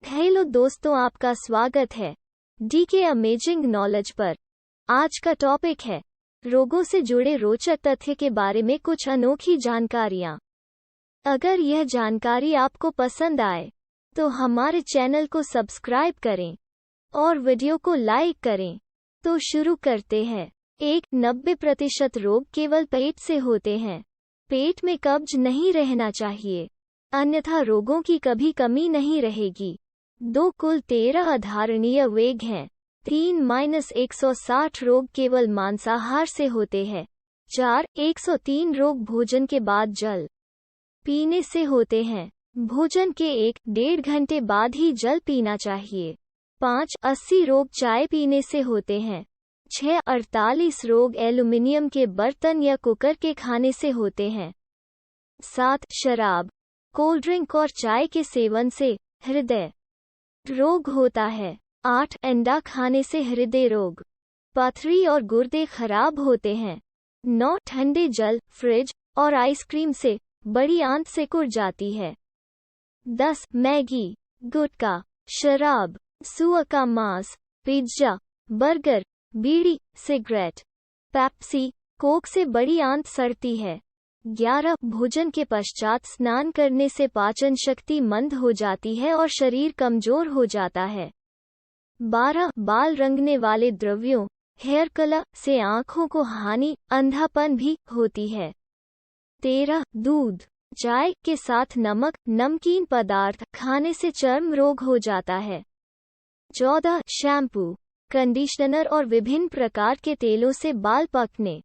Hello दोस्तों, आपका स्वागत है डीके अमेजिंग नॉलेज पर। आज का टॉपिक है रोगों से जुड़े रोचक तथ्य के बारे में कुछ अनोखी जानकारियां। अगर यह जानकारी आपको पसंद आए तो हमारे चैनल को सब्सक्राइब करें और वीडियो को लाइक करें। तो शुरू करते हैं। 90% रोग केवल पेट से होते हैं। पेट में कब्ज नहीं रहना चाहिए, अन्यथा रोगों की कभी कमी नहीं रहेगी। कुल 13 अधारणीय वेग हैं। 3-160 रोग केवल मांसाहार से होते हैं। 103 रोग भोजन के बाद जल पीने से होते हैं। भोजन के 1-1.5 घंटे बाद ही जल पीना चाहिए। 80 रोग चाय पीने से होते हैं। 48 रोग एल्युमिनियम के बर्तन या कुकर के खाने से होते हैं। 7 शराब, कोल्ड ड्रिंक और चाय के सेवन से हृदय रोग होता है। 8 अंडा खाने से हृदय रोग, पथरी और गुर्दे खराब होते हैं। 9 ठंडे जल, फ्रिज और आइसक्रीम से बड़ी आंत सिकुड़ जाती है। 10 मैगी, गुटखा, शराब, सुअर का मांस, पिज्जा, बर्गर, बीड़ी, सिगरेट, पेप्सी, कोक से बड़ी आंत सड़ती है। 11 भोजन के पश्चात स्नान करने से पाचन शक्ति मंद हो जाती है और शरीर कमजोर हो जाता है। 12 बाल रंगने वाले द्रव्यों, हेयर कलर से आंखों को हानि, अंधापन भी होती है। 13 दूध, चाय के साथ नमक, नमकीन पदार्थ खाने से चर्म रोग हो जाता है। 14 शैम्पू, कंडीशनर और विभिन्न प्रकार के तेलों से बाल पकने,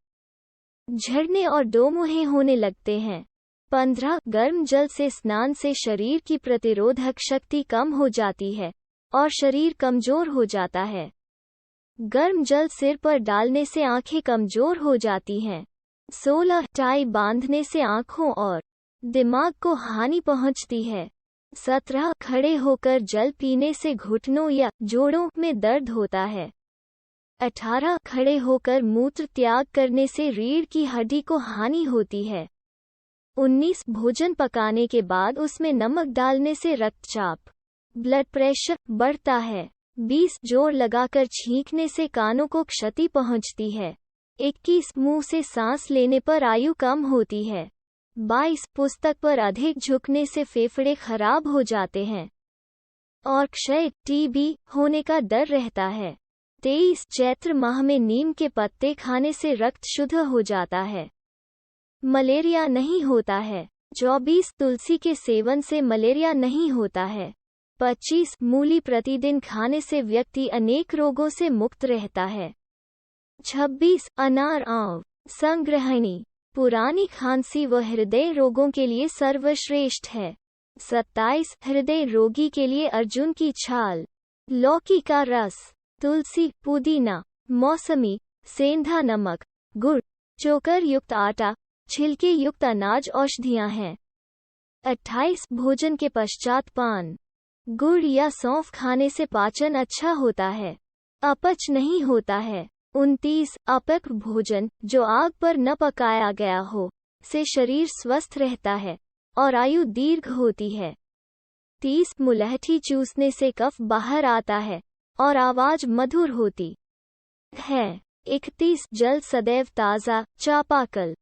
झड़ने और दोमुहे होने लगते हैं। 15 गर्म जल से स्नान से शरीर की प्रतिरोधक शक्ति कम हो जाती है और शरीर कमजोर हो जाता है। गर्म जल सिर पर डालने से आंखें कमजोर हो जाती हैं। 16 टाई बांधने से आंखों और दिमाग को हानि पहुंचती है। 17 खड़े होकर जल पीने से घुटनों या जोड़ों में दर्द होता है। 18 खड़े होकर मूत्र त्याग करने से रीढ़ की हड्डी को हानि होती है। 19 भोजन पकाने के बाद उसमें नमक डालने से रक्तचाप, ब्लड प्रेशर बढ़ता है। 20 जोर लगाकर छींकने से कानों को क्षति पहुंचती है। 21 मुंह से सांस लेने पर आयु कम होती है। 22 पुस्तक पर अधिक झुकने से फेफड़े खराब हो जाते हैं और क्षय, टीबी होने का डर रहता है। 23 चैत्र माह में नीम के पत्ते खाने से रक्त शुद्ध हो जाता है, मलेरिया नहीं होता है। 24 तुलसी के सेवन से मलेरिया नहीं होता है। 25 मूली प्रतिदिन खाने से व्यक्ति अनेक रोगों से मुक्त रहता है। 26 अनार आंव संग्रहणी, पुरानी खांसी व हृदय रोगों के लिए सर्वश्रेष्ठ है। 27 हृदय रोगी के लिए अर्जुन की छाल, लौकी का रस, तुलसी, पुदीना, मौसमी, सेंधा नमक, गुड़, चोकर युक्त आटा, छिलके युक्त अनाज औषधियां हैं। 28 भोजन के पश्चात पान, गुड़ या सौंफ खाने से पाचन अच्छा होता है, अपच नहीं होता है। 29 अपक्व भोजन, जो आग पर न पकाया गया हो, से शरीर स्वस्थ रहता है और आयु दीर्घ होती है। 30 मुलहठी चूसने से कफ बाहर आता है और आवाज मधुर होती है। 31 जल सदैव ताज़ा, चापाकल,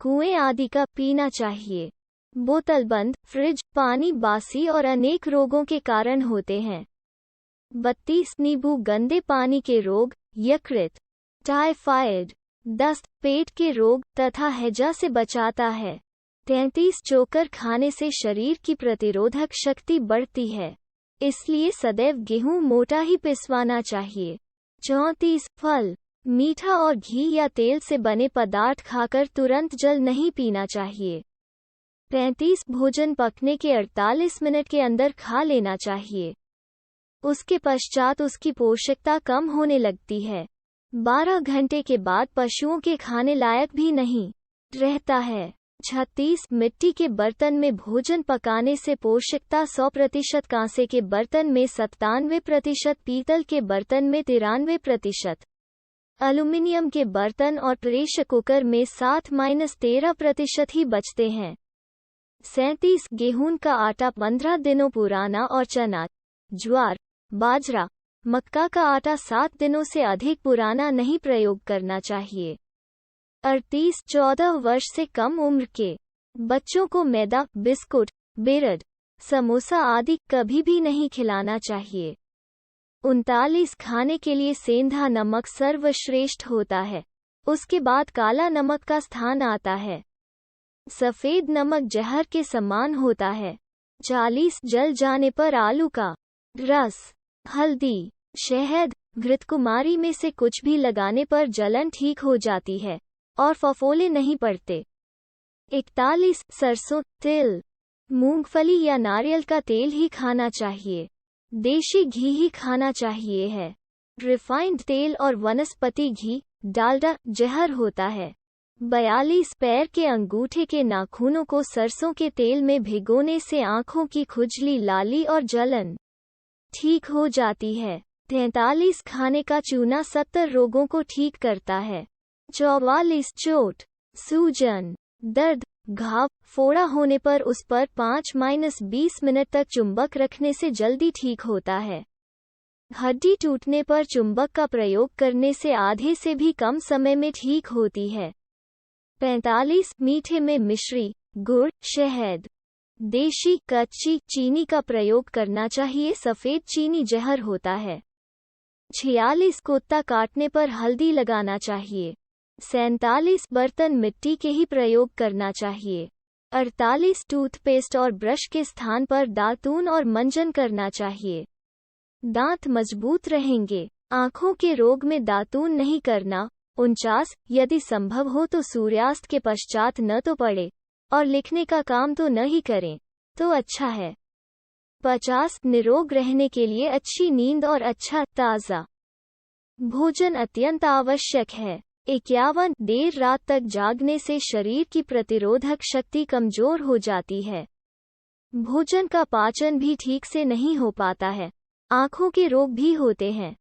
कुएं आदि का पीना चाहिए। बोतलबंद, फ्रिज पानी बासी और अनेक रोगों के कारण होते हैं। 32 नींबू गंदे पानी के रोग, यकृत, टाइफाइड, दस्त, पेट के रोग तथा हैजा से बचाता है। 33 चोकर खाने से शरीर की प्रतिरोधक शक्ति बढ़ती है, इसलिए सदैव गेहूं मोटा ही पिसवाना चाहिए। 34 फल, मीठा और घी या तेल से बने पदार्थ खाकर तुरंत जल नहीं पीना चाहिए। 35 भोजन पकने के 48 मिनट के अंदर खा लेना चाहिए, उसके पश्चात उसकी पोषकता कम होने लगती है। 12 घंटे के बाद पशुओं के खाने लायक भी नहीं रहता है। 36 मिट्टी के बर्तन में भोजन पकाने से पोषकता 100%, कांसे के बर्तन में 97%, पीतल के बर्तन में 93%, एल्युमिनियम के बर्तन और प्रेशर कुकर में 7-13% ही बचते हैं। 37 गेहूं का आटा 15 दिनों पुराना और चना ज्वार, बाजरा, मक्का का आटा 7 दिनों से अधिक पुराना नहीं प्रयोग करना चाहिए। 38-14 वर्ष से कम उम्र के बच्चों को मैदा, बिस्कुट, ब्रेड, समोसा आदि कभी भी नहीं खिलाना चाहिए। 39 खाने के लिए सेंधा नमक सर्वश्रेष्ठ होता है, उसके बाद काला नमक का स्थान आता है। सफेद नमक जहर के समान होता है। 40 जल जाने पर आलू का रस, हल्दी, शहद, घृतकुमारी में से कुछ भी लगाने पर जलन ठीक हो जाती है और फफोले नहीं पड़ते। 41 सरसों, तिल, मूंगफली या नारियल का तेल ही खाना चाहिए। देशी घी ही खाना चाहिए है। रिफाइंड तेल और वनस्पति घी, डालडा, जहर होता है। 42 पैर के अंगूठे के नाखूनों को सरसों के तेल में भिगोने से आंखों की खुजली, लाली और जलन ठीक हो जाती है। 43 खाने का चूना 70 रोगों को ठीक करता है। 44 चोट, सूजन, दर्द, घाव, फोड़ा होने पर उस पर 5-20 मिनट तक चुंबक रखने से जल्दी ठीक होता है। हड्डी टूटने पर चुंबक का प्रयोग करने से आधे से भी कम समय में ठीक होती है। 45 मीठे में मिश्री, गुड़, शहद, देशी, कच्ची चीनी का प्रयोग करना चाहिए। सफेद चीनी जहर होता है। 46 कुत्ता काटने पर हल्दी लगाना चाहिए। 47 बर्तन मिट्टी के ही प्रयोग करना चाहिए। 48 टूथपेस्ट और ब्रश के स्थान पर दातून और मंजन करना चाहिए। दांत मजबूत रहेंगे। आंखों के रोग में दातून नहीं करना। 49 यदि संभव हो तो सूर्यास्त के पश्चात न तो पढ़े और लिखने का काम तो न ही करें तो अच्छा है। 50 निरोग रहने के लिए अच्छी नींद और अच्छा ताज़ा भोजन अत्यंत आवश्यक है। 51 देर रात तक जागने से शरीर की प्रतिरोधक शक्ति कमजोर हो जाती है। भोजन का पाचन भी ठीक से नहीं हो पाता है। आंखों के रोग भी होते हैं।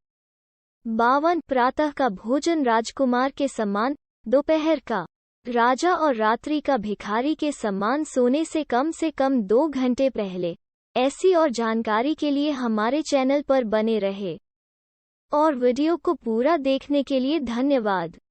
52 प्रातः का भोजन राजकुमार के समान, दोपहर का राजा और रात्रि का भिखारी के समान सोने से कम 2 घंटे पहले। ऐसी और जानकारी के लिए हमारे चैनल पर बने रहे और वीडियो को पूरा देखने के लिए धन्यवाद।